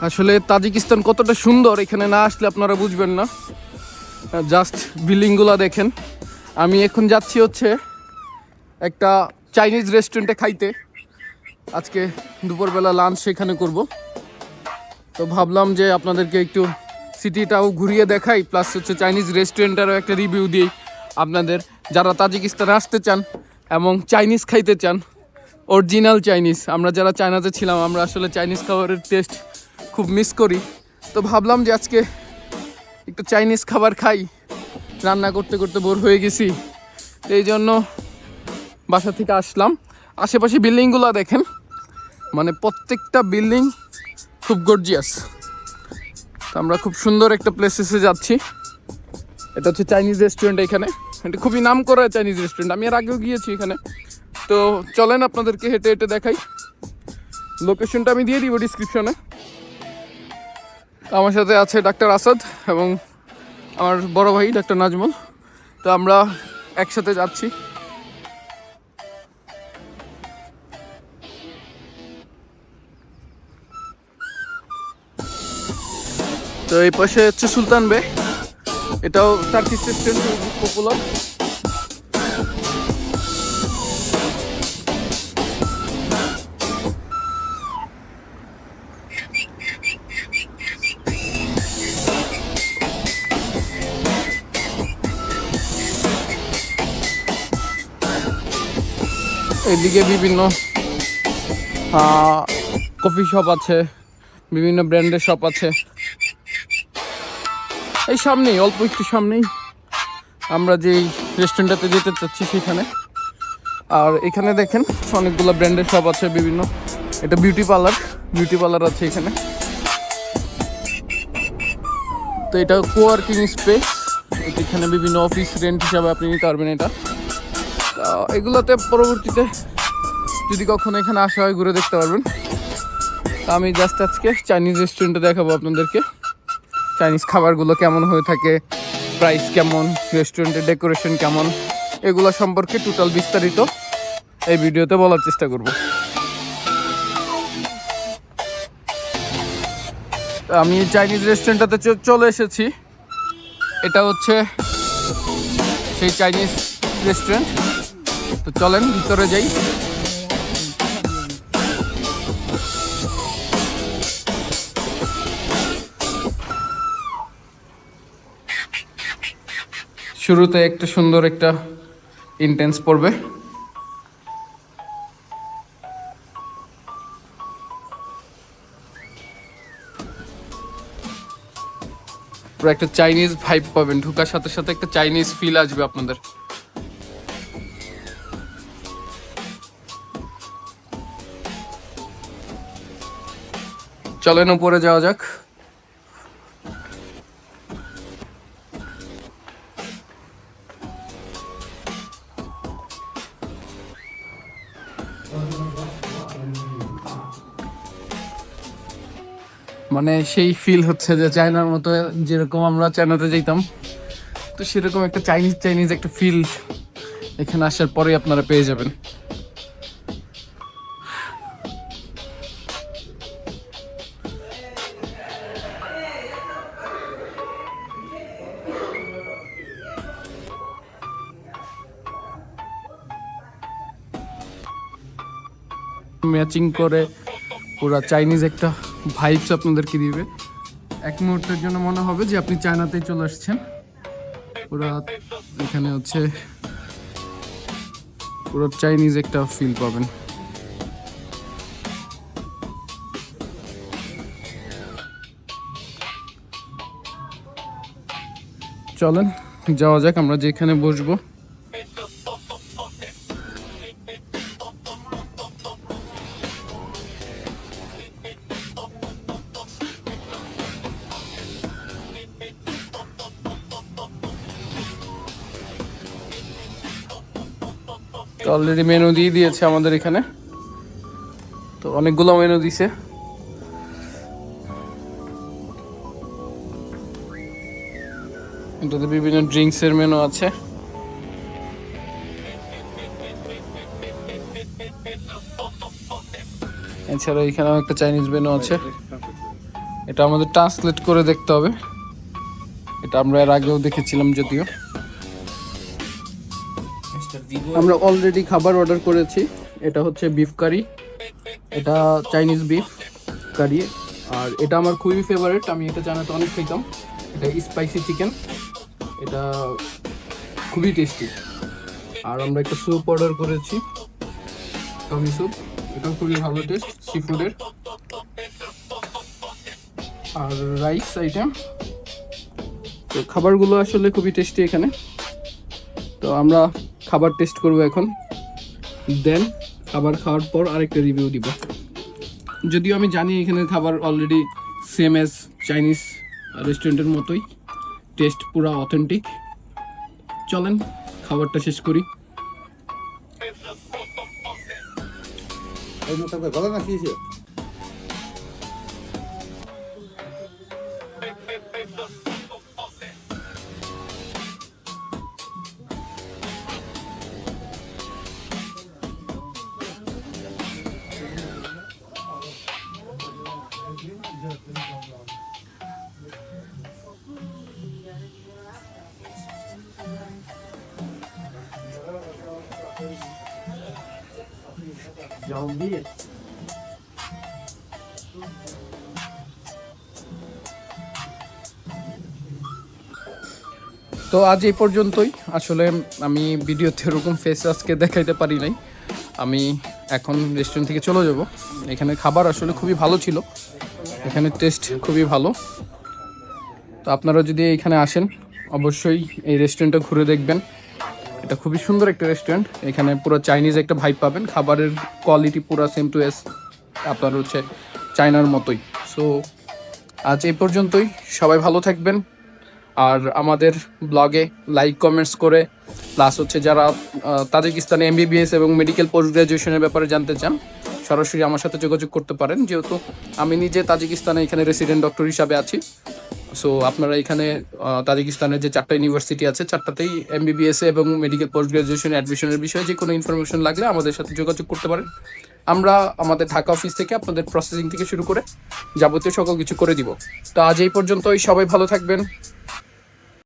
আসলে তাজিকিস্তান কতটা সুন্দর এখানে না আসলে আপনারা বুঝবেন না। জাস্ট বিল্ডিংগুলো দেখেন। আমি এখন যাচ্ছি হচ্ছে একটা চাইনিজ রেস্টুরেন্টে খাইতে। আজকে দুপুরবেলা লাঞ্চ সেখানে করব। তো ভাবলাম যে আপনাদেরকে একটু সিটিটাও ঘুরিয়ে দেখাই, প্লাস হচ্ছে চাইনিজ রেস্টুরেন্টেরও একটা রিভিউ দিই আপনাদের, যারা তাজিকিস্তানে আসতে চান এবং চাইনিজ খাইতে চান, অরিজিনাল চাইনিজ। আমরা যারা চায়নাতে ছিলাম আমরা আসলে চাইনিজ খাবারের টেস্ট খুব মিস করি। তো ভাবলাম যে আজকে একটু চাইনিজ খাবার খাই, রান্না করতে করতে বোর হয়ে গেছি। এই জন্য বাসা থেকে আসলাম। আশেপাশে বিল্ডিংগুলো দেখেন, মানে প্রত্যেকটা বিল্ডিং খুব গর্জিয়াস। তো আমরা খুব সুন্দর একটা প্লেসেসে যাচ্ছি। এটা হচ্ছে চাইনিজ রেস্টুরেন্ট। এখানে এটা খুবই নাম করা চাইনিজ রেস্টুরেন্ট, আমি এর আগেও গিয়েছি এখানে। তো চলেন আপনাদেরকে হেঁটে হেঁটে দেখাই। লোকেশনটা আমি দিয়ে দিব ডিসক্রিপশনে। আমার সাথে আছে ডাক্তার আসাদ এবং আমার বড় ভাই ডাক্তার নাজমুল। তো আমরা একসাথে যাচ্ছি। তো এই পাশে হচ্ছে সুলতান বে, এটাও টার্কিশ রেস্টুরেন্ট, পপুলার। এইদিকে বিভিন্ন কফি শপ আছে, বিভিন্ন ব্র্যান্ডের শপ আছে। এই সামনেই, অল্প একটু সামনেই আমরা যেই রেস্টুরেন্টটাতে যেতে চাচ্ছি সেখানে। আর এখানে দেখেন অনেকগুলো ব্র্যান্ডের শপ আছে বিভিন্ন। এটা বিউটি পার্লার আছে এখানে। তো এটা কোয়ার্কিং স্পেস, এখানে বিভিন্ন অফিস রেন্ট হিসাবে আপনি নিতে পারবেন এটা। এগুলোতে পরবর্তীতে যদি কখনো এখানে আসা হয় ঘুরে দেখতে পারবেন। তা আমি জাস্ট আজকে চাইনিজ রেস্টুরেন্টে দেখাবো আপনাদেরকে চাইনিজ খাবারগুলো কেমন হয়ে থাকে, প্রাইস কেমন, রেস্টুরেন্টের ডেকোরেশন কেমন, এগুলো সম্পর্কে টোটাল বিস্তারিত এই ভিডিওতে বলার চেষ্টা করব। আমি চাইনিজ রেস্টুরেন্টটাতে চলে এসেছি। এটা হচ্ছে সেই চাইনিজ রেস্টুরেন্ট। তো চলেন ভিতরে যাই। শুরুতে একটা সুন্দর একটা ইন্টেন্স পড়বে। পুরো একটা চাইনিজ ভাইব পাবেন, ঢোকার সাথে সাথে একটা চাইনিজ ফিল আসবে আপনাদের। চলেন উপরে যাওয়া যাক। মানে সেই ফিল হচ্ছে যে চায়নার মতো, যেরকম আমরা চায়নাতে যেতাম, তো সেরকম একটা চাইনিজ একটা ফিল এখানে আসার পরেই আপনারা পেয়ে যাবেন। ম্যাচিং করে পুরা চাইনিজ একটা ভাইবস আপনাদেরকে দিবে। এক মুহূর্তের জন্য মনে হবে যে আপনি চায়নাতেই চলে আসছেন। পুরা এখানে হচ্ছে পুরো চাইনিজ একটা ফিল পাবেন। চলেন যাওয়া যাক, আমরা যেখানে বসবো। অলরেডি মেনু দিয়ে দিয়েছে আমাদের এখানে, তো অনেকগুলো মেনু দিছে। এটাতে বিভিন্ন ড্রিঙ্কসের মেনু আছে। এছাড়া এখানেও একটা চাইনিজ মেনু আছে। এটা আমাদের ট্রান্সলেট করে দেখতে হবে। এটা আমরা এর আগেও দেখেছিলাম যদিও। আমরা অলরেডি খাবার অর্ডার করেছি। এটা হচ্ছে বিফ কারি, এটা চাইনিজ বিফ কারি, আর এটা আমার খুবই ফেভারিট, আমি এটা জানাতে অনেক খেতাম। এটা স্পাইসি চিকেন, এটা খুবই টেস্টি। আর আমরা একটা স্যুপ অর্ডার করেছি, টমি স্যুপ, এটাও খুবই ভালো টেস্ট সি ফুডের। আর রাইস আইটেম, তো খাবারগুলো আসলে খুবই টেস্টি এখানে। তো আমরা খাবার টেস্ট করব এখন, দেন খাবার খাওয়ার পর আরেকটা রিভিউ দিব। যদিও আমি জানি এখানে খাবার অলরেডি সেম এজ চাইনিজ রেস্টুরেন্টের মতোই, টেস্ট পুরো অথেন্টিক। চলেন খাবারটা শেষ করি। তো আজ এই পর্যন্তই। আসলে আমি ভিডিওতে এরকম ফেস আজকে দেখাইতে পারি নাই। আমি এখন রেস্টুরেন্ট থেকে চলে যাব। এখানে খাবার আসলে খুবই ভালো ছিল, এখানে টেস্ট খুবই ভালো। তো আপনারা যদি এখানে আসেন অবশ্যই এই রেস্টুরেন্টটা ঘুরে দেখবেন। এটা খুবই সুন্দর একটা রেস্টুরেন্ট, এখানে পুরো চাইনিজ একটা ভাইব পাবেন। খাবারের কোয়ালিটি পুরো সেম টু এস আপনার হচ্ছে চায়নার মতোই। সো আজ এই পর্যন্তই, সবাই ভালো থাকবেন। আর আমাদের ব্লগে লাইক কমেন্টস করে, প্লাস হচ্ছে যারা তাজিকিস্তানে এমবিবিএস এবং মেডিকেল পোস্ট গ্রাজুয়েশনের ব্যাপারে জানতে চান সরাসরি আমার সাথে যোগাযোগ করতে পারেন, যেহেতু আমি নিজে তাজিকিস্তানে এখানে রেসিডেন্ট ডক্টর হিসাবে আছি। সো আপনারা এখানে তাজিকিস্তানের যে 4টা ইউনিভার্সিটি আছে 4টাতেই এমবিবিএস এবং মেডিকেল পোস্ট গ্রাজুয়েশন অ্যাডমিশনের বিষয়ে যে কোনো ইনফরমেশন লাগলে আমাদের সাথে যোগাযোগ করতে পারেন। আমরা আমাদের ঢাকা অফিস থেকে আপনাদের প্রসেসিং থেকে শুরু করে যাবতীয় সকল কিছু করে দিব। তো আজ এই পর্যন্তই, সবাই ভালো থাকবেন।